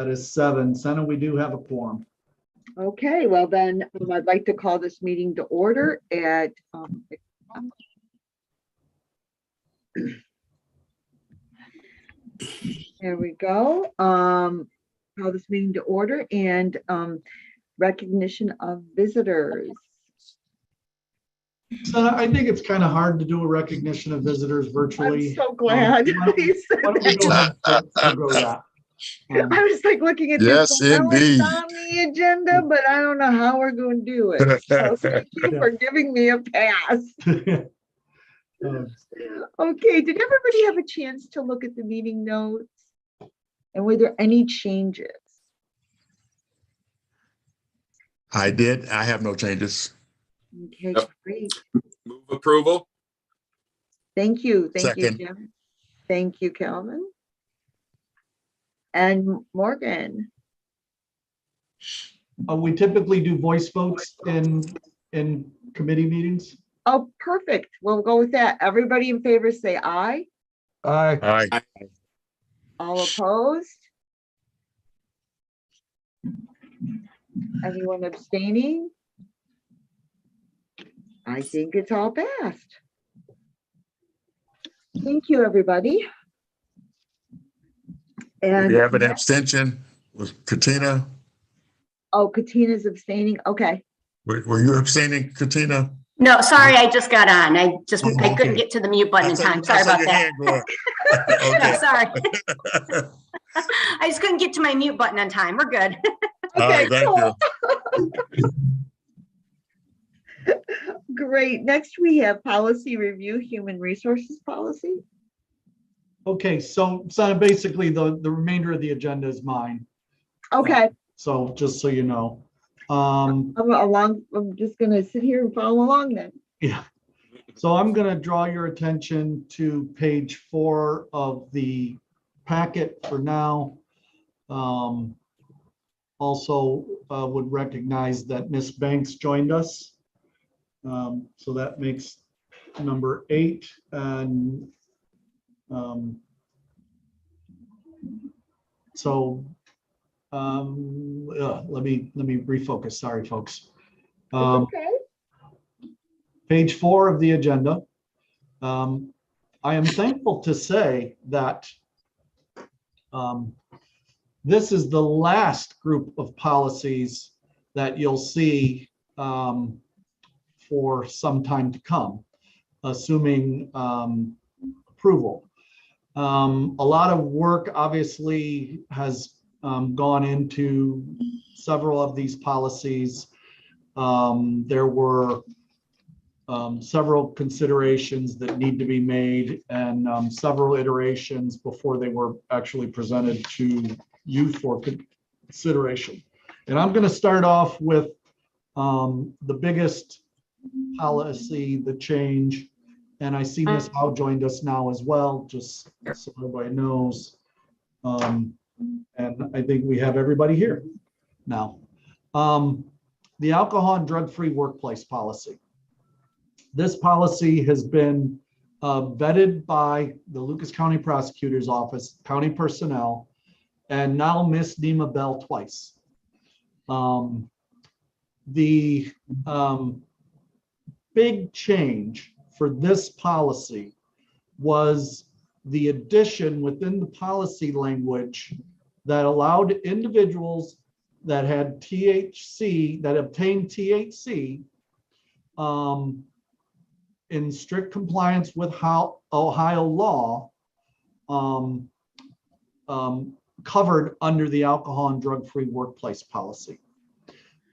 That is 7. Senna, we do have a quorum. Okay, well then, I'd like to call this meeting to order at there we go. Call this meeting to order and recognition of visitors. Senna, I think it's kind of hard to do a recognition of visitors virtually. I'm so glad. Why don't we go ahead and forgo that? I was like looking at Yes, this. Well, indeed. it's on the agenda, but I don't know how we're going to do it. So thank you for giving me a pass. Okay, did everybody have a chance to look at the meeting notes? And were there any changes? I did. I have no changes. Okay, Yep. great. Move approval. Thank you. Thank Second. you, Jim. Thank you, Calvin. And Morgan. We typically do voice votes in committee meetings. Oh, perfect. We'll go with that. Everybody in favor say aye. Aye. Aye. All opposed? Anyone abstaining? I think it's all passed. Thank you, everybody. And We have an abstention with Katina. oh, Katina's abstaining. Okay. Were you abstaining, Katina? No, sorry, I just got on. I Okay. couldn't get to the mute button in time. Sorry about that. No, Okay. sorry. I just couldn't get to my mute button on time. We're good. All right, thank you. Great. Next, we have policy review, human resources policy. Okay, so Senna, basically the remainder of the agenda is mine. Okay. So just so you know. I'm just going to sit here and follow along then. Yeah. So I'm going to draw your attention to page 4 of the packet for now. Also would recognize that Miss Banks joined us. So that makes number 8. And let me refocus. Sorry, folks. Okay. Page 4 of the agenda. I am thankful to say that this is the last group of policies that you'll see for some time to come, assuming approval. A lot of work obviously has gone into several of these policies. There were several considerations that need to be made and several iterations before they were actually presented to you for consideration. And I'm going to start off with the biggest policy, the change. And I see Ms. Howe joined us now as well, just so everybody knows. And I think we have everybody here now. The alcohol and drug-free workplace policy. This policy has been vetted by the Lucas County Prosecutor's Office, county personnel, and now Miss Nima Bell twice. The big change for this policy was the addition within the policy language that allowed individuals that had THC, that obtained THC, in strict compliance with Ohio law, covered under the alcohol and drug-free workplace policy.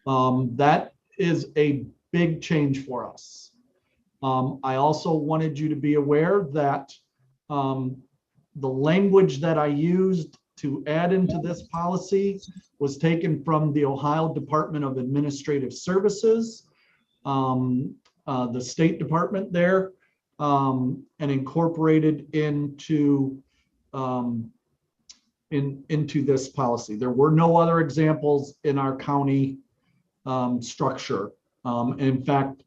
That is a big change for us. I also wanted you to be aware that the language that I used to add into this policy was taken from the Ohio Department of Administrative Services, the State Department there, and incorporated into this policy. There were no other examples in our county structure. In fact,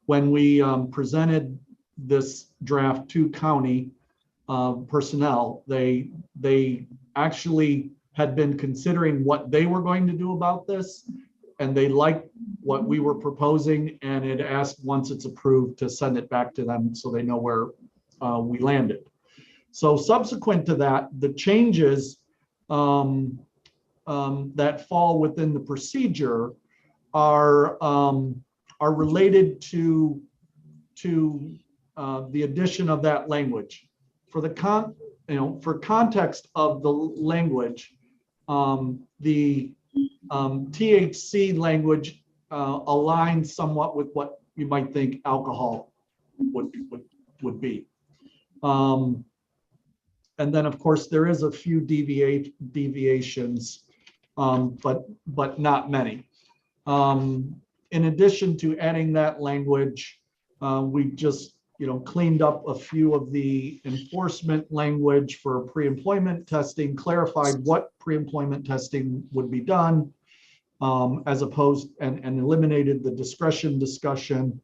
when we presented this draft to county personnel, they actually had been considering what they were going to do about this, and they liked what we were proposing, and it asked, once it's approved, to send it back to them so they know where we landed. So subsequent to that, the changes that fall within the procedure are related to the addition of that language. For the for context of the language, the THC language aligns somewhat with what you might think alcohol would be. And then, of course, there is a few deviations, but not many. In addition to adding that language, we just cleaned up a few of the enforcement language for pre-employment testing, clarified what pre-employment testing would be done, as opposed, and eliminated the discretion discussion.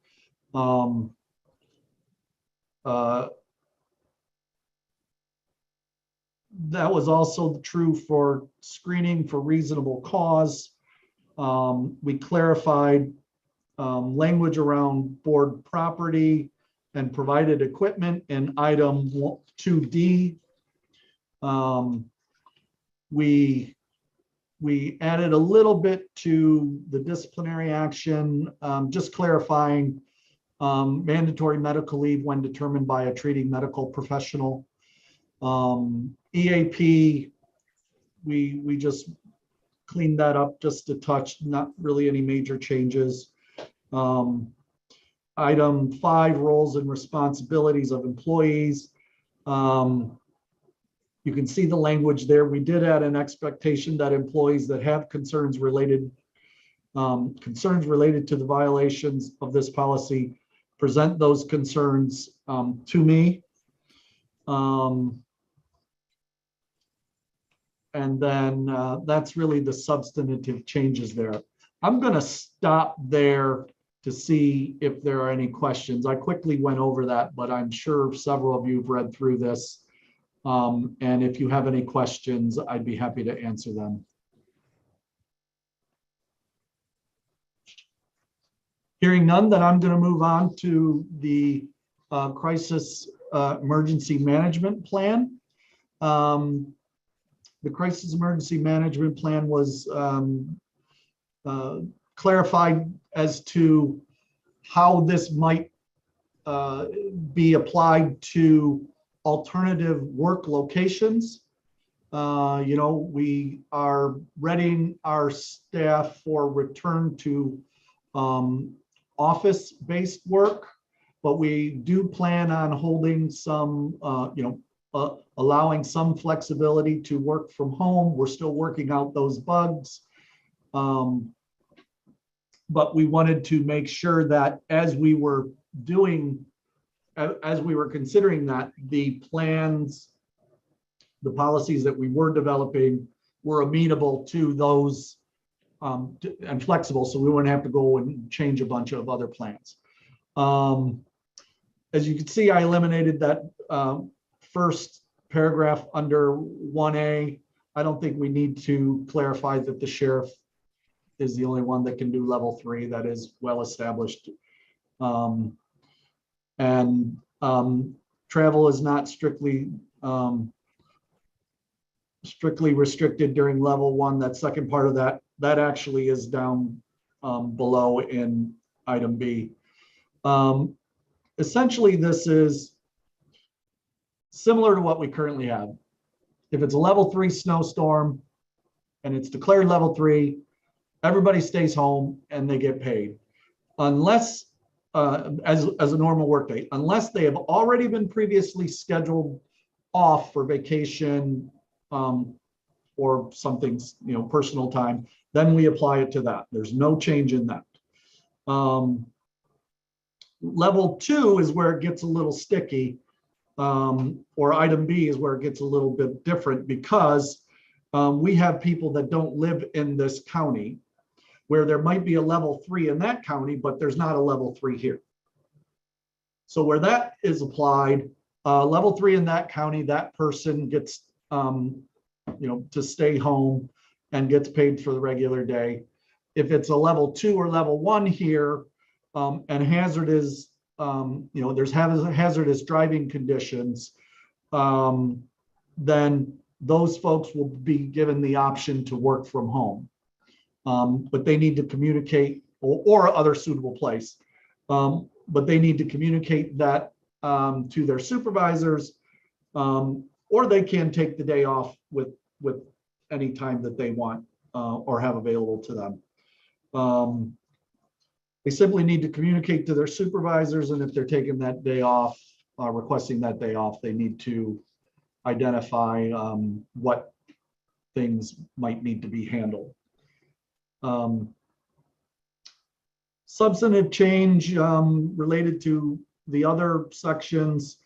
That was also true for screening for reasonable cause. We clarified language around board property and provided equipment in item 2D. We added a little bit to the disciplinary action, just clarifying mandatory medical leave when determined by a treating medical professional. EAP, we just cleaned that up just a touch, not really any major changes. Item 5, roles and responsibilities of employees. You can see the language there. We did add an expectation that employees that have concerns related to the violations of this policy present those concerns to me. And then that's really the substantive changes there. I'm going to stop there to see if there are any questions. I quickly went over that, but I'm sure several of you have read through this. And if you have any questions, I'd be happy to answer them. Hearing none, then I'm going to move on to the crisis emergency management plan. The crisis emergency management plan was clarified as to how this might be applied to alternative work locations. We are readying our staff for return to office-based work, but we do plan on holding some, allowing some flexibility to work from home. We're still working out those bugs. But we wanted to make sure that as we were considering that, the plans, the policies that we were developing were amenable to those and flexible, so we wouldn't have to go and change a bunch of other plans. As you can see, I eliminated that first paragraph under 1A. I don't think we need to clarify that the sheriff is the only one that can do level 3. That is well established. Travel is not strictly restricted during level 1. That second part of that actually is down below in item B. Essentially, this is similar to what we currently have. If it's a level 3 snowstorm and it's declared level 3, everybody stays home and they get paid, unless as a normal workday, unless they have already been previously scheduled off for vacation or something, personal time. Then we apply it to that. There's no change in that. Level 2 is where it gets a little sticky, or item B is where it gets a little bit different, because we have people that don't live in this county, where there might be a level 3 in that county, but there's not a level 3 here. So where that is applied, level 3 in that county, that person gets to stay home and gets paid for the regular day. If it's a level 2 or level 1 here, and hazardous, there's hazardous driving conditions, then those folks will be given the option to work from home. But they need to communicate, or other suitable place. But they need to communicate that to their supervisors, or they can take the day off with any time that they want or have available to them. They simply need to communicate to their supervisors, and if they're taking that day off, requesting that day off, they need to identify what things might need to be handled. Substantive change related to the other sections.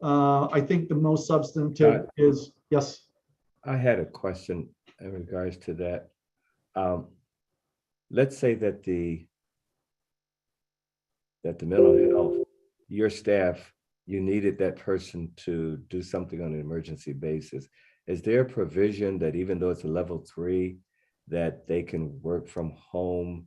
I think the most substantive is, yes. I had a question in regards to that. Let's say that the mental health, your staff, you needed that person to do something on an emergency basis. Is there a provision that even though it's a level 3, that they can work from home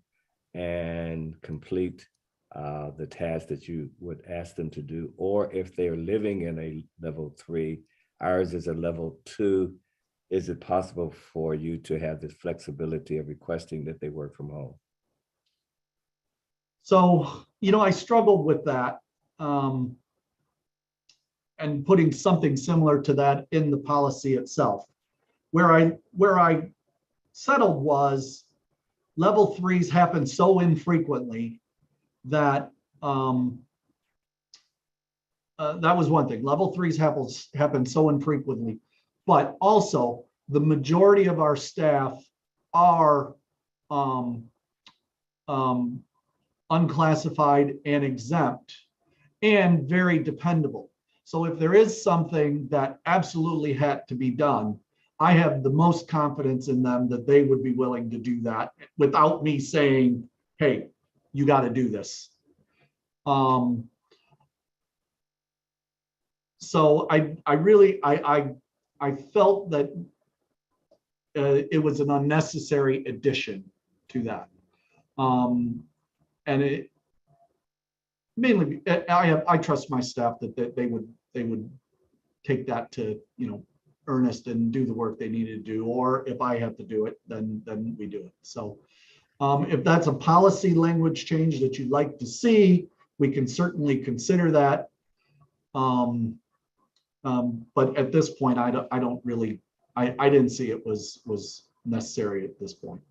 and complete the task that you would ask them to do? Or if they're living in a level 3, ours is a level 2, is it possible for you to have this flexibility of requesting that they work from home? So, I struggled with that, and putting something similar to that in the policy itself. Where I settled was level 3s happen so infrequently that that was one thing. Level 3s happen so infrequently, but also the majority of our staff are unclassified and exempt and very dependable. So if there is something that absolutely had to be done, I have the most confidence in them that they would be willing to do that without me saying, hey, you got to do this. So I felt that it was an unnecessary addition to that. And it mainly, I trust my staff that they would take that to, earnest and do the work they need to do. Or if I have to do it, then we do it. So if that's a policy language change that you'd like to see, we can certainly consider that. But at this point, I didn't see it was necessary at this point.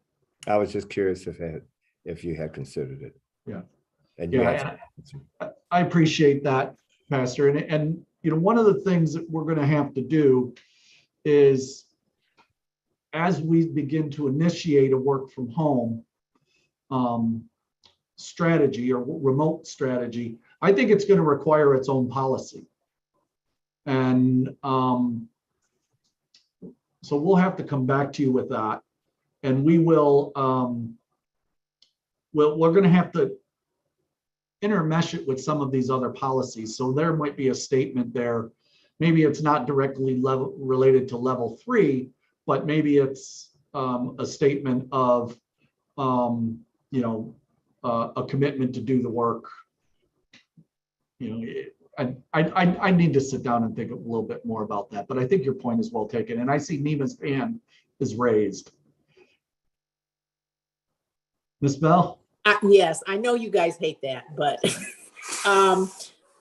I was just curious if you had considered it. Yeah. And yeah, I appreciate that, Pastor. And one of the things that we're going to have to do is, as we begin to initiate a work from home strategy or remote strategy, I think it's going to require its own policy. And so we'll have to come back to you with that. And we will, we're going to have to intermesh it with some of these other policies. So there might be a statement there. Maybe it's not directly related to level 3, but maybe it's a statement of, a commitment to do the work. I need to sit down and think a little bit more about that, but I think your point is well taken. And I see Nima's hand is raised. Ms. Bell? Yes, I know you guys hate that, but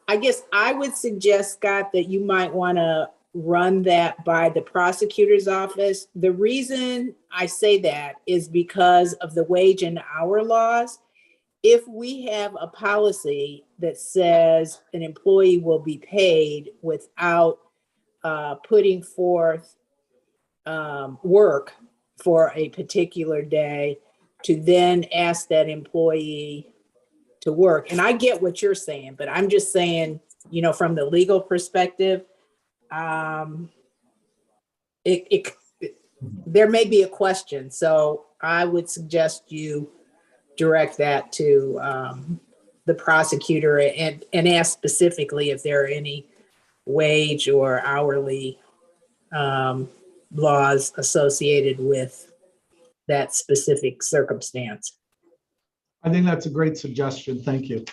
I guess I would suggest, Scott, that you might want to run that by the prosecutor's office. The reason I say that is because of the wage and hour laws. If we have a policy that says an employee will be paid without putting forth work for a particular day, to then ask that employee to work. And I get what you're saying, but I'm just saying, from the legal perspective, there may be a question. So I would suggest you direct that to the prosecutor and ask specifically if there are any wage or hourly laws associated with that specific circumstance. I think that's a great suggestion. Thank you.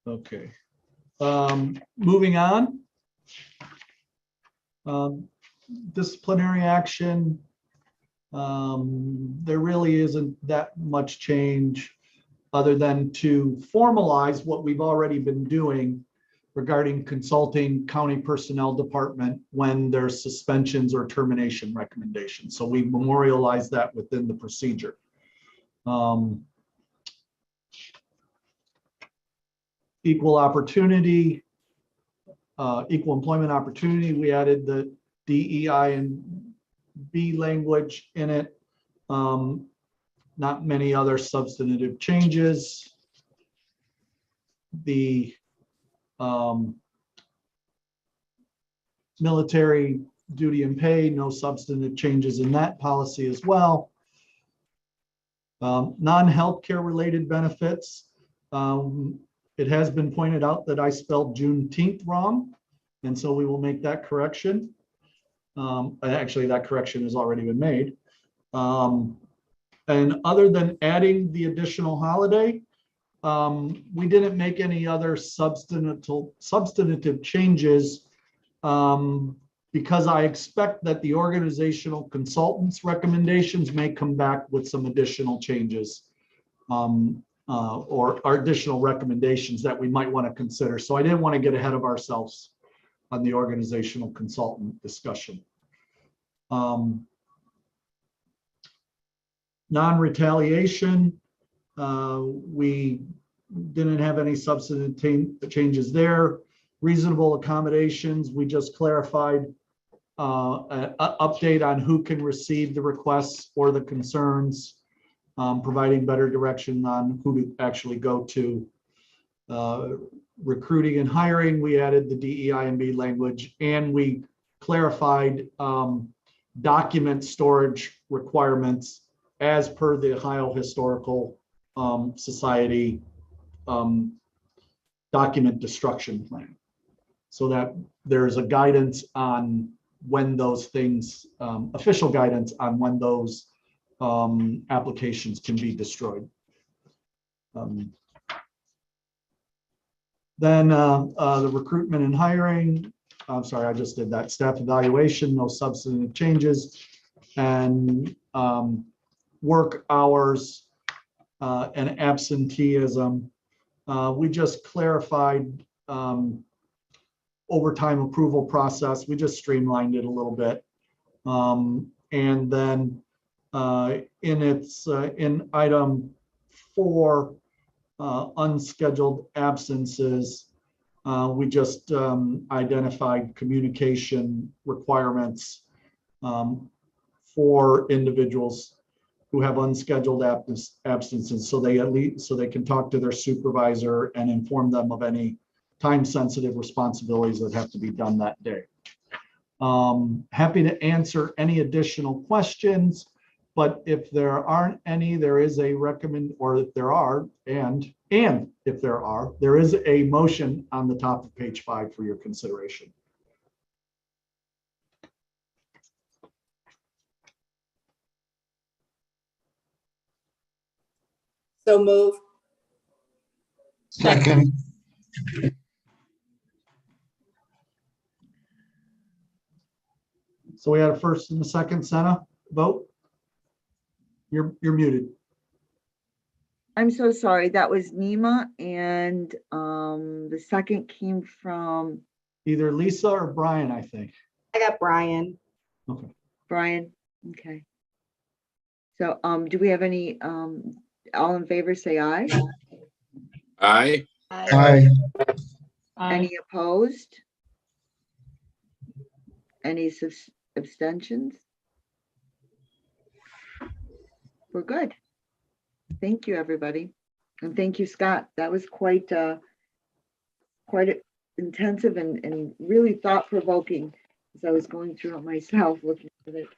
Okay. Moving on. Disciplinary action. There really isn't that much change other than to formalize what we've already been doing regarding consulting county personnel department when there's suspensions or termination recommendations. So we memorialize that within the procedure. Equal opportunity, equal employment opportunity, we added the DEI and B language in it. Not many other substantive changes. The military duty and pay, no substantive changes in that policy as well. Non-healthcare related benefits. It has been pointed out that I spelled Juneteenth wrong, and so we will make that correction. Actually, that correction has already been made. And other than adding the additional holiday, we didn't make any other substantive changes because I expect that the organizational consultants' recommendations may come back with some additional changes or additional recommendations that we might want to consider. So I didn't want to get ahead of ourselves on the organizational consultant discussion. Non-retaliation, we didn't have any substantive changes there. Reasonable accommodations, we just clarified an update on who can receive the requests or the concerns, providing better direction on who to actually go to. Recruiting and hiring, we added the DEI and B language, and we clarified document storage requirements as per the Ohio Historical Society document destruction plan, so that there's a guidance on when those things, official guidance on when those applications can be destroyed. Then the recruitment and hiring, I'm sorry, I just did that. Staff evaluation, no substantive changes. And work hours and absenteeism. We just clarified overtime approval process. We just streamlined it a little bit. And then in item 4, unscheduled absences, we just identified communication requirements for individuals who have unscheduled absences, so they can talk to their supervisor and inform them of any time-sensitive responsibilities that have to be done that day. Happy to answer any additional questions, but if there aren't any, there is a or if there are, and if there are, there is a motion on the top of page 5 for your consideration. So move. Second. So we had a first and a second, Senna, vote. You're muted. I'm so sorry. That was Nima, and the second came from Either Lisa or Brian, I think. I got Brian. Okay. Brian. Okay. So do we have any all in favor, say aye. Aye. Aye. Any opposed? Any abstentions? We're good. Thank you, everybody. And thank you, Scott. That was quite intensive and really thought-provoking as I was going through it myself, looking at it.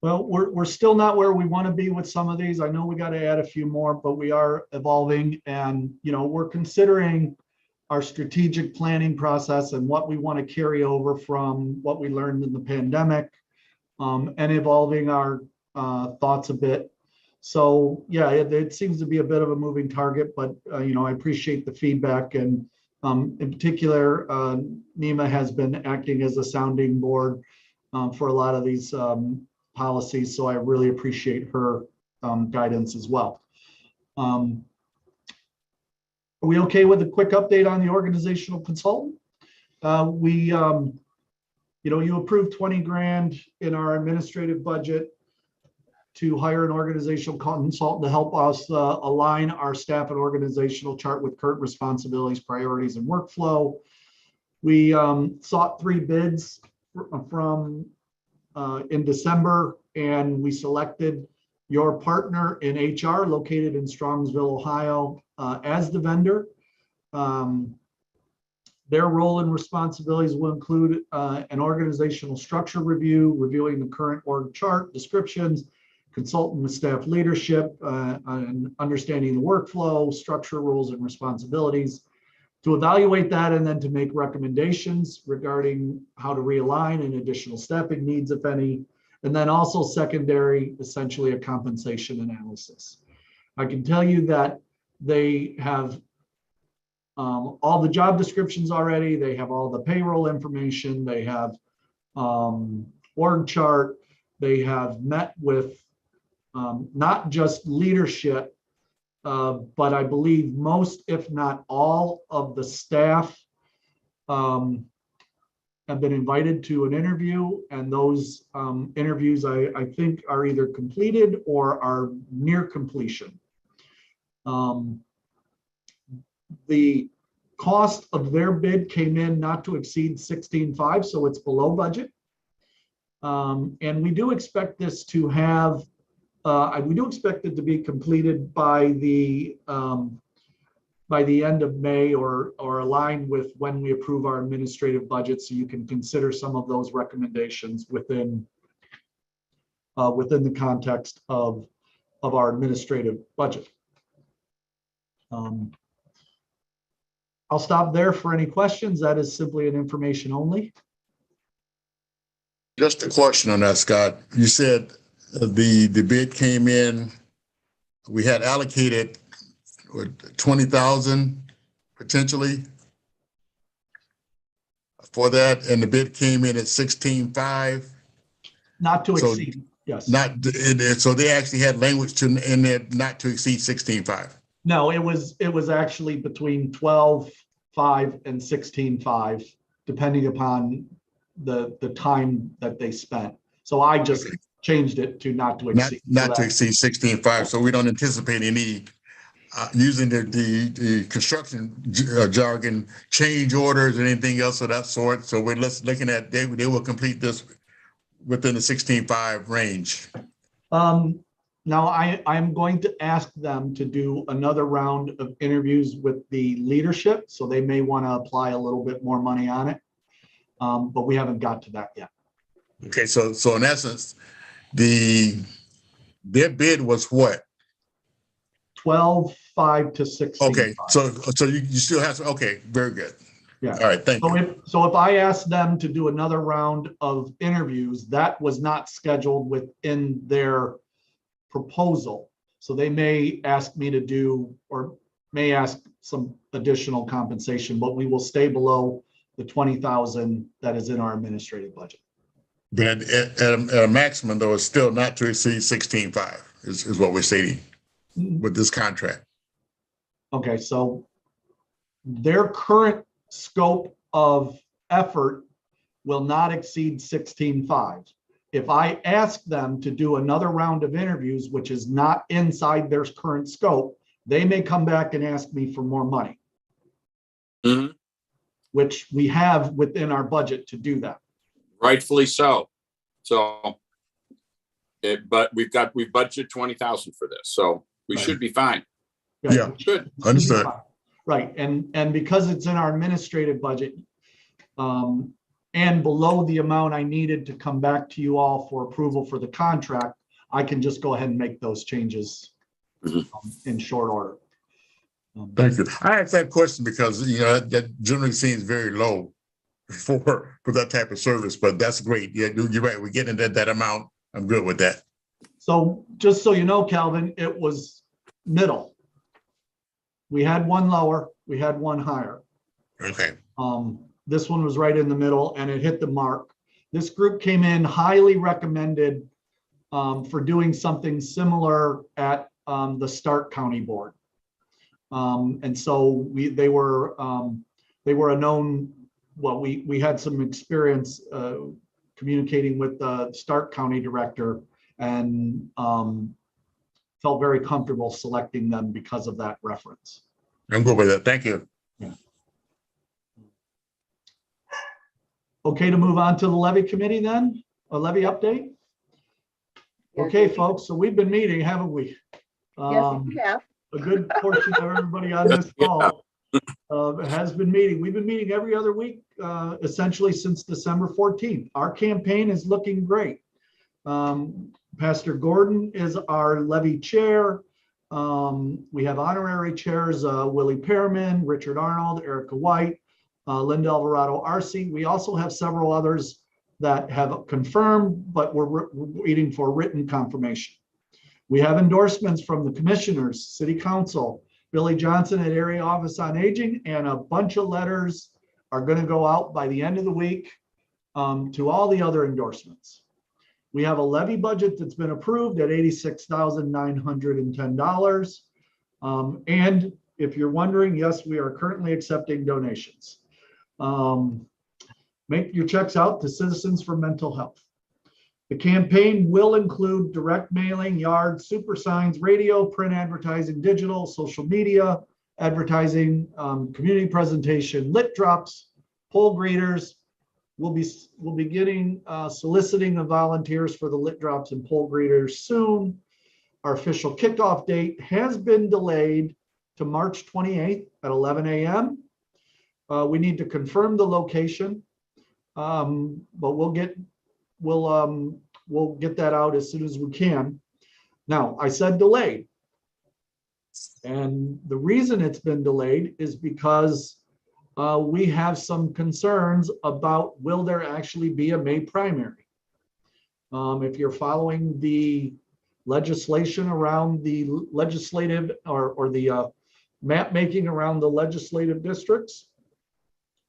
Well, we're still not where we want to be with some of these. I know we got to add a few more, but we are evolving, and we're considering our strategic planning process and what we want to carry over from what we learned in the pandemic, and evolving our thoughts a bit. So yeah, it seems to be a bit of a moving target, but I appreciate the feedback, and in particular, Nima has been acting as a sounding board for a lot of these policies. So I really appreciate her guidance as well. Are we okay with a quick update on the organizational consultant? You approved 20 grand in our administrative budget to hire an organizational consultant to help us align our staff and organizational chart with current responsibilities, priorities, and workflow. We sought 3 bids from in December, and we selected your partner in HR located in Strongsville, Ohio, as the vendor. Their role and responsibilities will include an organizational structure review, reviewing the current org chart descriptions, consulting with staff leadership, and understanding the workflow, structure, roles, and responsibilities, to evaluate that and then to make recommendations regarding how to realign and additional staffing needs, if any, and then also secondary, essentially a compensation analysis. I can tell you that they have all the job descriptions already. They have all the payroll information. They have org chart. They have met with not just leadership, but I believe most, if not all, of the staff have been invited to an interview, and those interviews I think are either completed or are near completion. The cost of their bid came in not to exceed 16.5, so it's below budget. And we do expect this to have, we do expect it to be completed by the end of May, or aligned with when we approve our administrative budget, so you can consider some of those recommendations within the context of our administrative budget. I'll stop there for any questions. That is simply an information only. Just a question on that, Scott. You said the bid came in, we had allocated 20,000 potentially for that, and the bid came in at 16.5. Not to So exceed, yes. So they actually had language in there not to exceed 16.5. No, it was actually between 12.5 and 16.5, depending upon the time that they spent. So I just changed it to not to exceed. Not to exceed 16.5. So we don't anticipate any using the construction jargon, change orders or anything else of that sort. So we're looking at they will complete this within the 16.5 range. Now I'm going to ask them to do another round of interviews with the leadership, so they may want to apply a little bit more money on it, but we haven't got to that yet. Okay, so in essence, their bid was what? 12.5 to 16. Okay, so you still have to, okay, very good. Yeah. All right, thank you. So if I asked them to do another round of interviews, that was not scheduled within their proposal. So they may ask me to do, or may ask some additional compensation, but we will stay below the 20,000 that is in our administrative budget. But at a maximum, though, it's still not to exceed 16.5 is what we're stating with this contract. Okay, so their current scope of effort will not exceed 16.5. If I ask them to do another round of interviews, which is not inside their current scope, they may come back and ask me for more money, which we have within our budget to do that. Rightfully so. So, but we budgeted 20,000 for this, so we should be fine. Right. Yeah, Good. understood. Right, and because it's in our administrative budget, and below the amount I needed to come back to you all for approval for the contract, I can just go ahead and make those changes in short order. Thank you. I asked that question because, you know, that generally seems very low for that type of service, but that's great. Yeah, you're right. We're getting that amount. I'm good with that. So just so you know, Calvin, it was middle. We had one lower, we had one higher. Okay. This one was right in the middle and it hit the mark. This group came in highly recommended for doing something similar at the Stark County Board. And so they were a known, well, we had some experience communicating with the Stark County director and felt very comfortable selecting them because of that reference. I'm good with that. Thank you. Okay to move on to the levy committee then, a levy update? Okay, folks, so we've been meeting, haven't we? Yes, we have. A good portion of everybody on this call has been meeting. We've been meeting every other week, essentially since December 14th. Our campaign is looking great. Pastor Gordon is our levy chair. We have honorary chairs, Willie Pearman, Richard Arnold, Erica White, Linda Alvarado Arce. We also have several others that have confirmed, but we're waiting for written confirmation. We have endorsements from the commissioners, city council, Billy Johnson at Area Office on Aging, and a bunch of letters are going to go out by the end of the week to all the other endorsements. We have a levy budget that's been approved at $86,910. And if you're wondering, yes, we are currently accepting donations. Make your checks out to Citizens for Mental Health. The campaign will include direct mailing, yard, super signs, radio, print advertising, digital, social media, advertising, community presentation, lit drops, poll greeters. We'll be getting soliciting of volunteers for the lit drops and poll greeters soon. Our official kickoff date has been delayed to March 28th at 11 a.m. We need to confirm the location, but we'll get that out as soon as we can. Now, I said delayed. And the reason it's been delayed is because we have some concerns about will there actually be a May primary. If you're following the legislation around the legislative or the map making around the legislative districts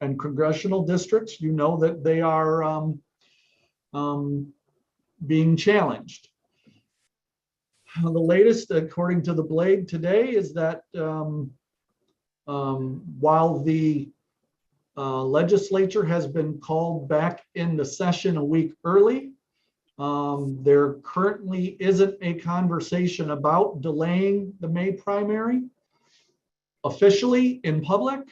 and congressional districts, you know that they are being challenged. The latest, according to the Blade today, is that while the legislature has been called back into session a week early, there currently isn't a conversation about delaying the May primary officially in public,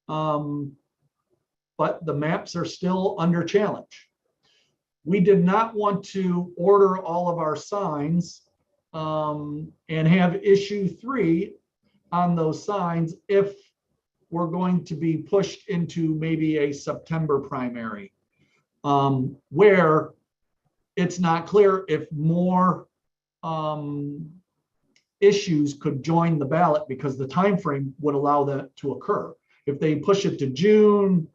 but the maps are still under challenge. We did not want to order all of our signs and have issue 3 on those signs if we're going to be pushed into maybe a September primary, where it's not clear if more issues could join the ballot because the time frame would allow that to occur. If they push it to June,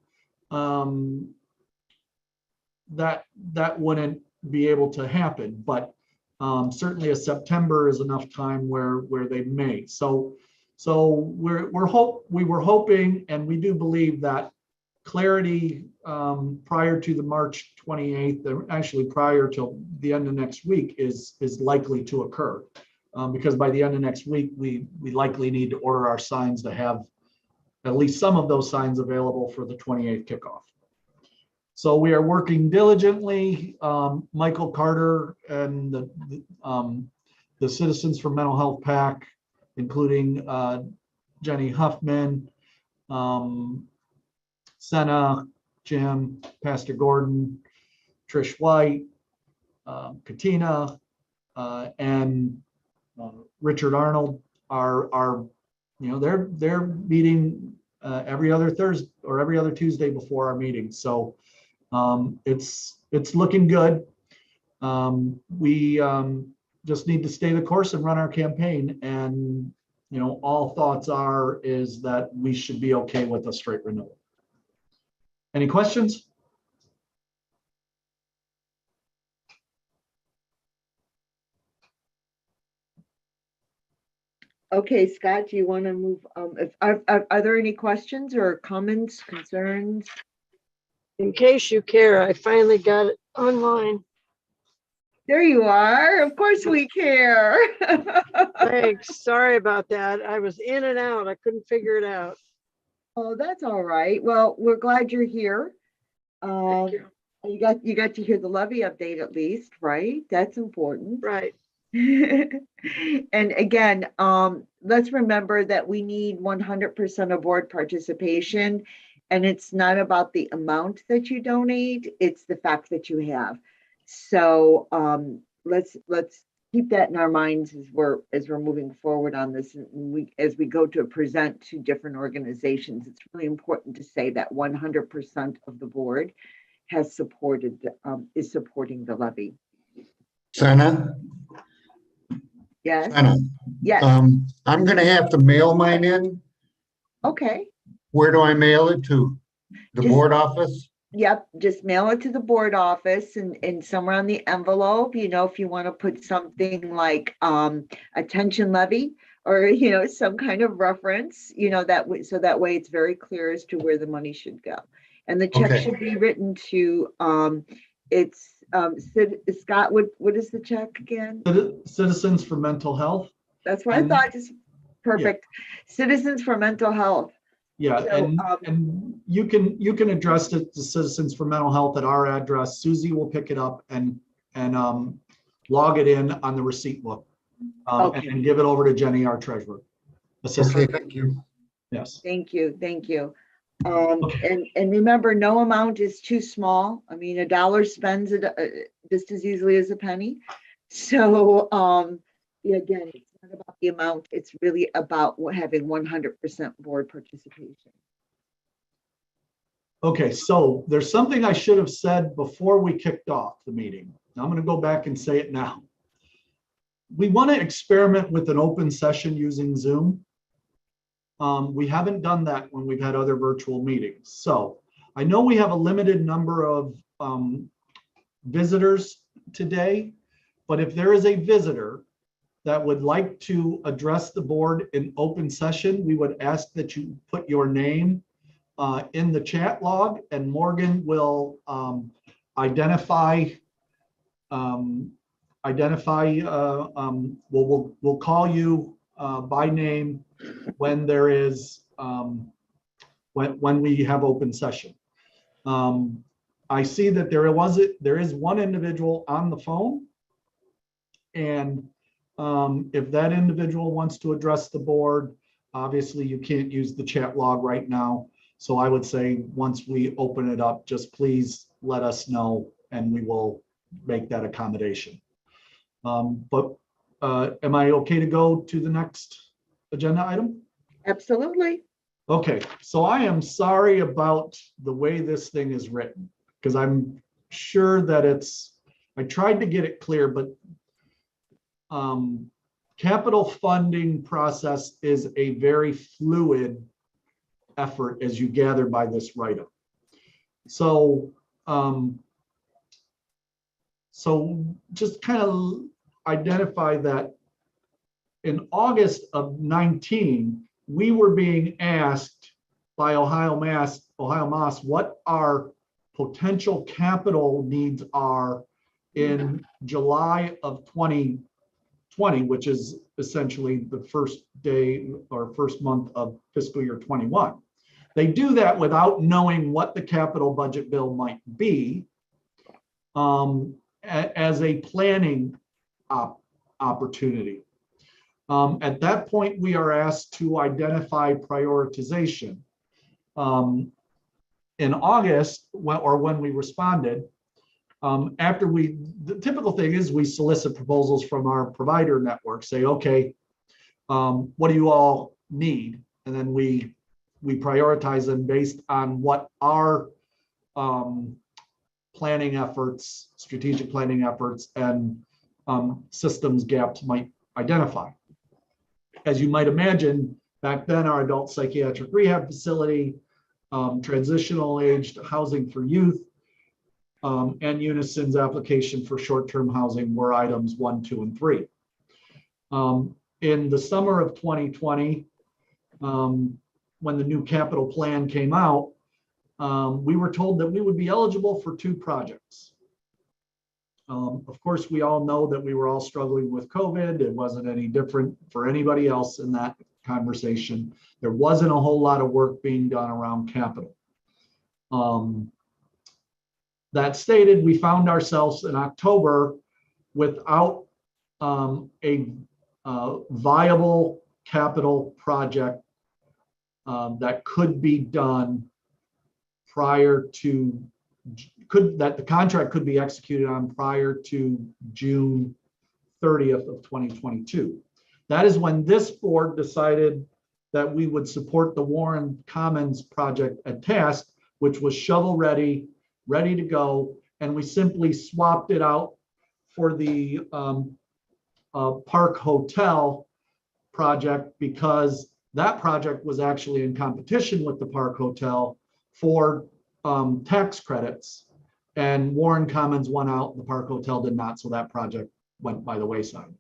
that wouldn't be able to happen, but certainly a September is enough time where they may. So we were hoping, and we do believe that clarity prior to the March 28th, actually prior to the end of next week, is likely to occur, because by the end of next week we likely need to order our signs to have at least some of those signs available for the 28th kickoff. So we are working diligently. Michael Carter and the Citizens for Mental Health PAC, including Jenny Huffman, Senna, Jim, Pastor Gordon, Trish White, Katina, and Richard Arnold are they're meeting every other Thursday or every other Tuesday before our meeting. So it's looking good. We just need to stay the course and run our campaign, and all thoughts is that we should be okay with a straight renewal. Any questions? Okay, Scott, do you want to move, are there any questions or comments, concerns? In case you care, I finally got it online. There you are. Of course we care. Thanks. Sorry about that. I was in and out. I couldn't figure it out. Oh, that's all right. Well, we're glad you're here. Thank you. You got to hear the levy update at least, right? That's important. Right. And again, let's remember that we need 100% of board participation, and it's not about the amount that you donate, it's the fact that you have. So let's keep that in our minds as we're moving forward on this. And as we go to present to different organizations, it's really important to say that 100% of the board has supported is supporting the levy. Senna, Yes. Senna, Yes. I'm gonna have to mail mine in. Okay. Where do I mail it to? The Just- board office? Yep, just mail it to the board office and somewhere on the envelope, if you want to put something like attention levy or, some kind of reference, so that way it's very clear as to where the money should go. And the check Okay. should be written to, Scott, what is the check again? Citizens for Mental Health. That's what I And- thought, just perfect. Citizens for Mental Health. Yeah, So, and you can address it to Citizens for Mental Health at our address. Susie will pick it up and log it in on the receipt book. Okay. And give it over to Jenny, our treasurer. Okay, Assistant. thank you. Yes. Thank you. Okay. And remember, no amount is too small. I mean, $1 spends it just as easily as a penny. So, again, it's not about the amount. It's really about having 100% board participation. Okay, so there's something I should have said before we kicked off the meeting. I'm going to go back and say it now. We want to experiment with an open session using Zoom. We haven't done that when we've had other virtual meetings. So I know we have a limited number of visitors today, but if there is a visitor that would like to address the board in open session, we would ask that you put your name in the chat log, and Morgan will we'll call you by name when there is when we have open session. I see that there is one individual on the phone, and if that individual wants to address the board, obviously you can't use the chat log right now. So I would say once we open it up, just please let us know and we will make that accommodation. But am I okay to go to the next agenda item? Absolutely. Okay, so I am sorry about the way this thing is written, because I'm sure that I tried to get it clear, but capital funding process is a very fluid effort, as you gather by this write-up. So, so just kind of identify that in August of 19, we were being asked by Ohio Mass what our potential capital needs are in July of 2020, which is essentially the first day or first month of fiscal year 21. They do that without knowing what the capital budget bill might be as a planning opportunity. At that point, we are asked to identify prioritization. In August, when we responded, the typical thing is we solicit proposals from our provider network, say, okay, what do you all need? And then we prioritize them based on what our planning efforts, strategic planning efforts, and systems gaps might identify. as you might imagine, back then our adult psychiatric rehab facility, transitional aged housing for youth, and Unison's application for short-term housing were items 1, 2, and 3. In the summer of 2020, when the new capital plan came out, we were told that we would be eligible for 2 projects. Of course, we all know that we were all struggling with COVID. It wasn't any different for anybody else in that conversation. There wasn't a whole lot of work being done around capital. That stated, we found ourselves in October without a viable capital project that could be done prior to, that the contract could be executed on prior to June 30th of 2022. That is when this board decided that we would support the Warren Commons project at task, which was shovel ready, ready to go, and we simply swapped it out for the Park Hotel project, because that project was actually in competition with the Park Hotel for tax credits, and Warren Commons won out, the Park Hotel did not, so that project went by the wayside.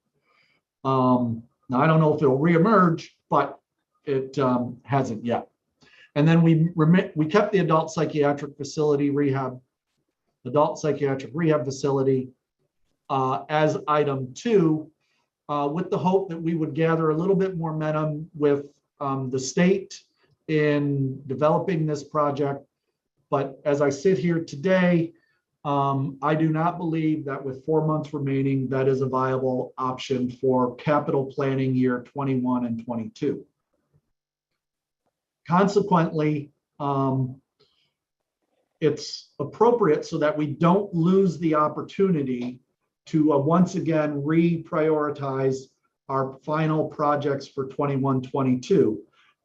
Now I don't know if it'll reemerge, but it hasn't yet. And then we kept the adult psychiatric rehab facility as item 2, with the hope that we would gather a little bit more momentum with the state in developing this project. But as I sit here today, I do not believe that with 4 months remaining, that is a viable option for capital planning year 21 and 22. Consequently, it's appropriate so that we don't lose the opportunity to once again reprioritize our final projects for 21-22.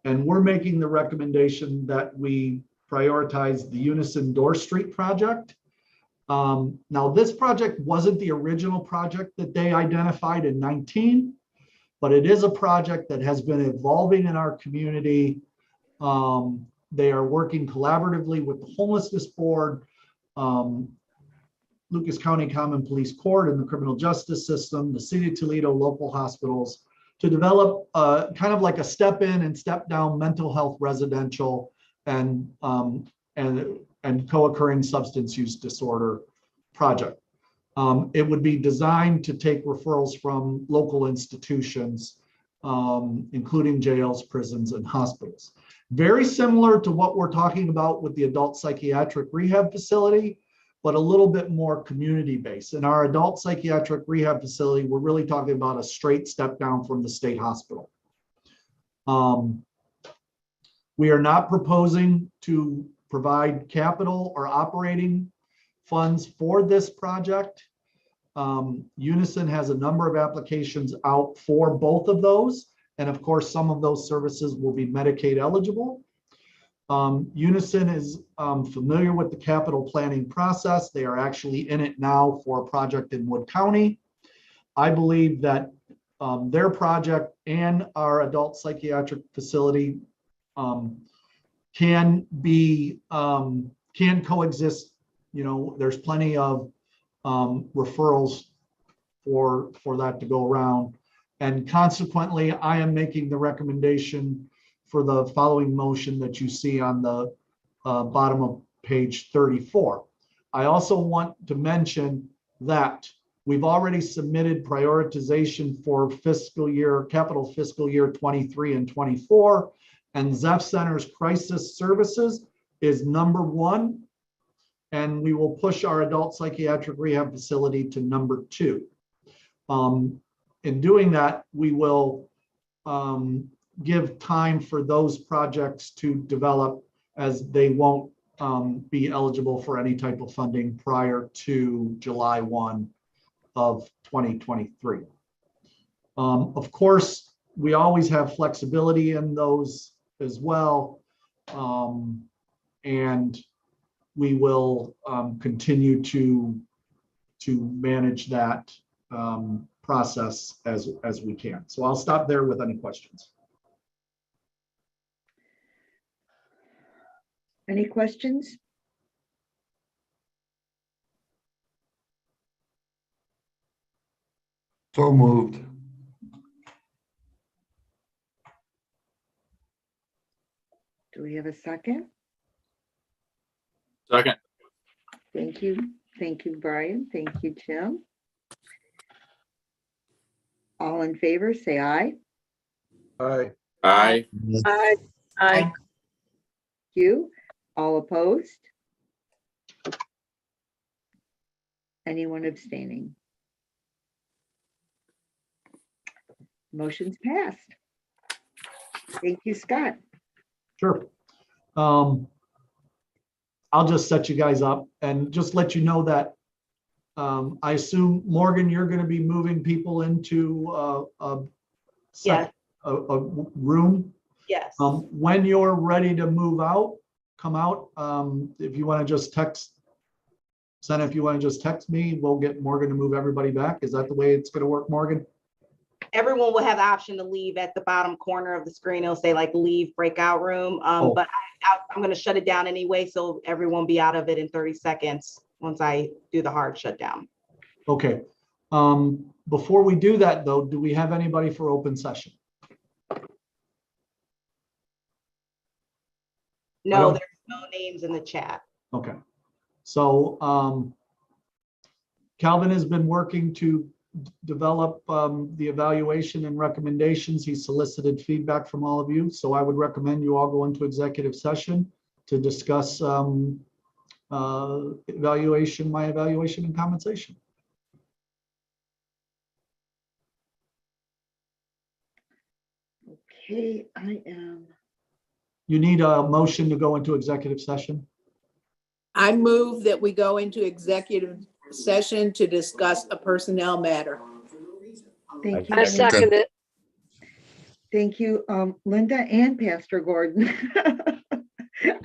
And we're making the recommendation that we prioritize the Unison Door Street project. Now, this project wasn't the original project that they identified in 19, but it is a project that has been evolving in our community. They are working collaboratively with the Homelessness Board, Lucas County Common Police Court and the criminal justice system, the City of Toledo local hospitals, to develop kind of like a step in and step down mental health residential and co-occurring substance use disorder project. It would be designed to take referrals from local institutions, including jails, prisons, and hospitals. Very similar to what we're talking about with the adult psychiatric rehab facility, but a little bit more community-based. In our adult psychiatric rehab facility, we're really talking about a straight step down from the state hospital. We are not proposing to provide capital or operating funds for this project. Unison has a number of applications out for both of those. And of course, some of those services will be Medicaid eligible. Unison is familiar with the capital planning process. They are actually in it now for a project in Wood County. I believe that their project and our adult psychiatric facility can coexist. You know, there's plenty of referrals for that to go around. And consequently, I am making the recommendation for the following motion that you see on the bottom of page 34. I also want to mention that we've already submitted prioritization for capital fiscal year 23 and 24, and Zeph Center's crisis services is number 1, and we will push our adult psychiatric rehab facility to number 2. In doing that, we will give time for those projects to develop, as they won't be eligible for any type of funding prior to July 1 of 2023. Of course, we always have flexibility in those as well, and we will continue to manage that process as we can. So I'll stop there with any questions. Any questions? So moved. Do we have a second? Second. Thank you. Thank you, Brian. Thank you, Tim. All in favor, say aye. Aye. I, Thank you. All opposed? Anyone abstaining? Motion's passed. Thank you, Scott. Sure. I'll just set you guys up and just let you know that I assume, Morgan, you're going to be moving people into Yes. a room. Yes. When you're ready to move out, come out. If you want to just text, Senna, if you want to just text me, we'll get Morgan to move everybody back. Is that the way it's going to work, Morgan? Everyone will have the option to leave at the bottom corner of the screen. It'll say like leave breakout room. Oh. But I'm going to shut it down anyway, so everyone be out of it in 30 seconds once I do the hard shutdown. Okay. Before we do that, though, do we have anybody for open session? No, there's no names in the chat. Okay. So Calvin has been working to develop the evaluation and recommendations. He solicited feedback from all of you. So I would recommend you all go into executive session to discuss evaluation, my evaluation and compensation. Okay, I am. You need a motion to go into executive session. I move that we go into executive session to discuss a personnel matter. Thank you. I second it. Thank you, Linda and Pastor Gordon.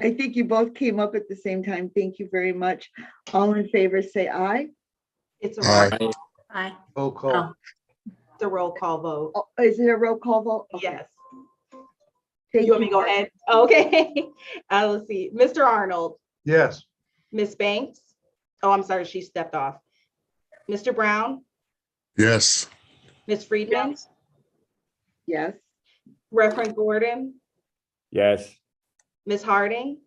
I think you both came up at the same time. Thank you very much. All in favor, say aye. It's a Aye. roll, Aye. Roll call. it's a roll call vote. Oh, is it a roll call vote? Okay. Yes. Thank You want me to go ahead? Okay. Let's see. Mr. Arnold, Yes. Miss Banks. Oh, I'm sorry, she stepped off. Mr. Brown, Yes. Miss Friedman, Yes. Reverend Gordon, Yes. Miss Harding,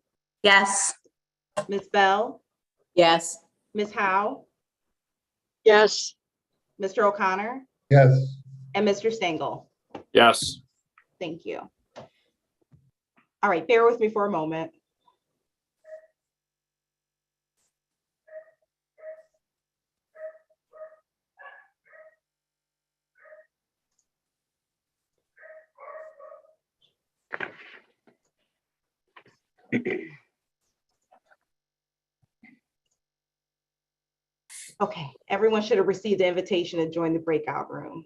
Yes. Miss Bell, Yes. Miss Howe, Yes. Mr. O'Connor, Yes. and Mr. Stengel. Yes. Thank you. All right, bear with me for a moment. Okay, everyone should have received the invitation to join the breakout room.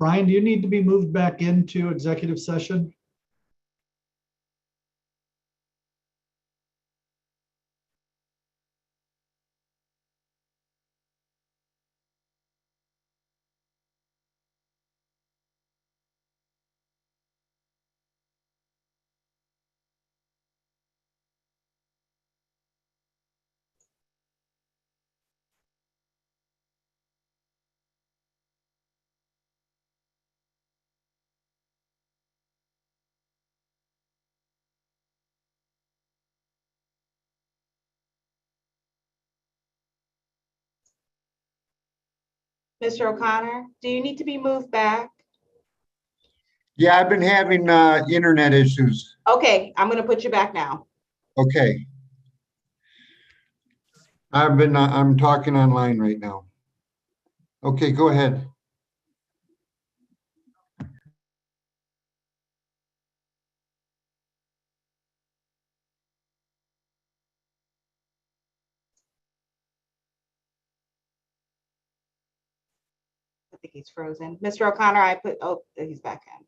Brian, do you need to be moved back into executive session? Mr. O'Connor, do you need to be moved back? Yeah, I've been having internet issues. Okay, I'm gonna put you back now. Okay. I'm talking online right now. Okay, go ahead. I think he's frozen. Mr. O'Connor, oh, he's back in.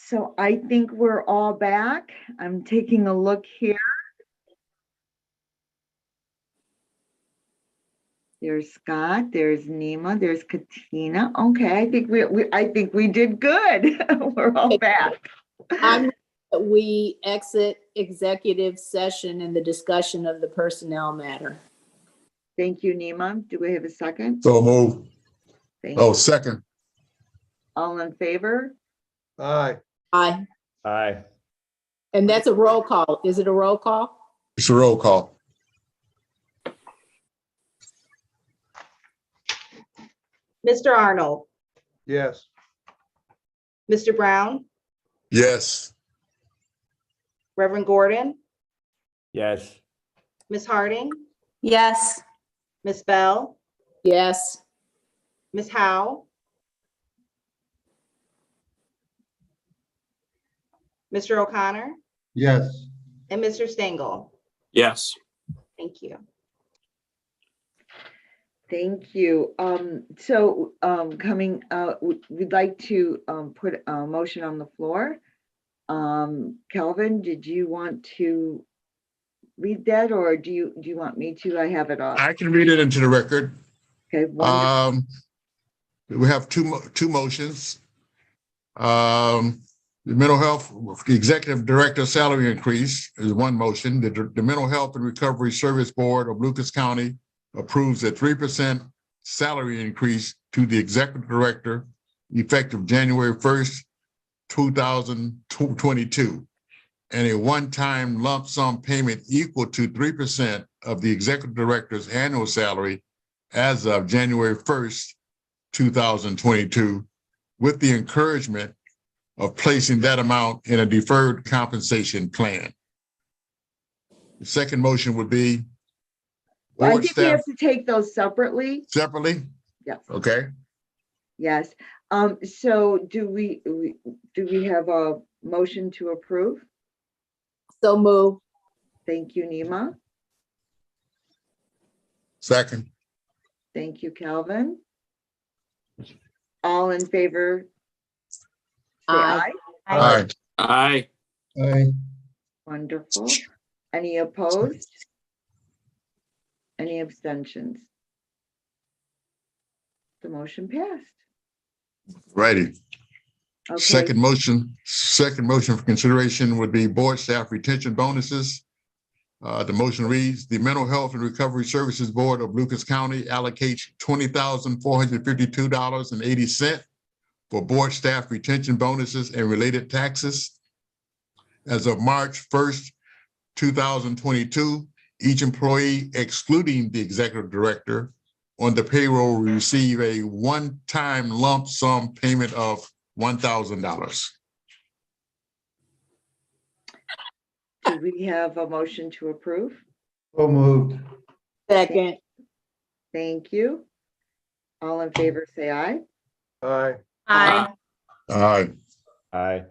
So I think we're all back. I'm taking a look here. There's Scott, there's Nima, there's Katina. Okay, I think we did good. We're all back. We exit executive session and the discussion of the personnel matter. Thank you, Nima. Do we have a second? So move. Thank Oh, you. second. All in favor? Aye. Aye. Aye. And that's a roll call. Is it a roll call? It's a roll call. Mr. Arnold, Yes. Mr. Brown, Yes. Reverend Gordon, Yes. Ms. Harding, Yes. Ms. Bell, Yes. Ms. Howe, Mr. O'Connor, Yes. and Mr. Stengel. Yes. Thank you. Thank you. We'd like to put a motion on the floor. Kelvin, did you want to read that, or do you want me to? I have it up. I can read it into the record. Okay, wonderful. We have two motions. The mental health, the executive director salary increase is one motion. The Mental Health and Recovery Service Board of Lucas County approves a 3% salary increase to the executive director effective January 1st, 2022, and a one-time lump sum payment equal to 3% of the executive director's annual salary as of January 1st, 2022, with the encouragement of placing that amount in a deferred compensation plan. The second motion would be I board think we staff have to take those separately. separately. Yes. Okay. Yes. So do we have a motion to approve? So move. Thank you, Nima. Second. Thank you, Calvin. All in favor? Say Aye. aye. Aye. Aye. Aye. Wonderful. Any opposed? Any abstentions? The motion passed. Righty. Okay. Second motion for consideration would be board staff retention bonuses. The motion reads, the Mental Health and Recovery Services Board of Lucas County allocates $20,452.80 for board staff retention bonuses and related taxes. As of March 1st, 2022, each employee, excluding the executive director, on the payroll will receive a one-time lump sum payment of $1,000. Do we have a motion to approve? So moved. Second. Thank you. All in favor, say aye. Aye. Aye. Aye. Aye.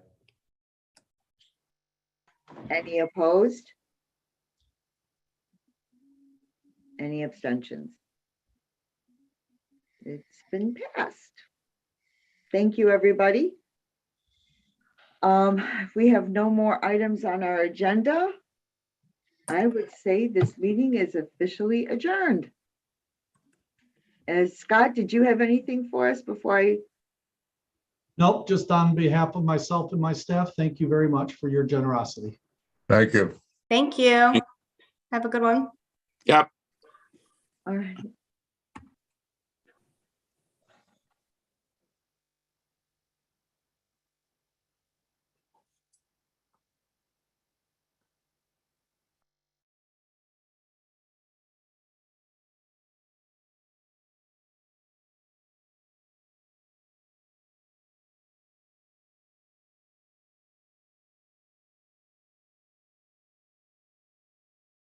Any opposed? Any abstentions? It's been passed. Thank you, everybody. We have no more items on our agenda. I would say this meeting is officially adjourned. Scott, did you have anything for us before I? Nope, just on behalf of myself and my staff, thank you very much for your generosity. Thank you. Thank you. Have a good one. Yep. All right.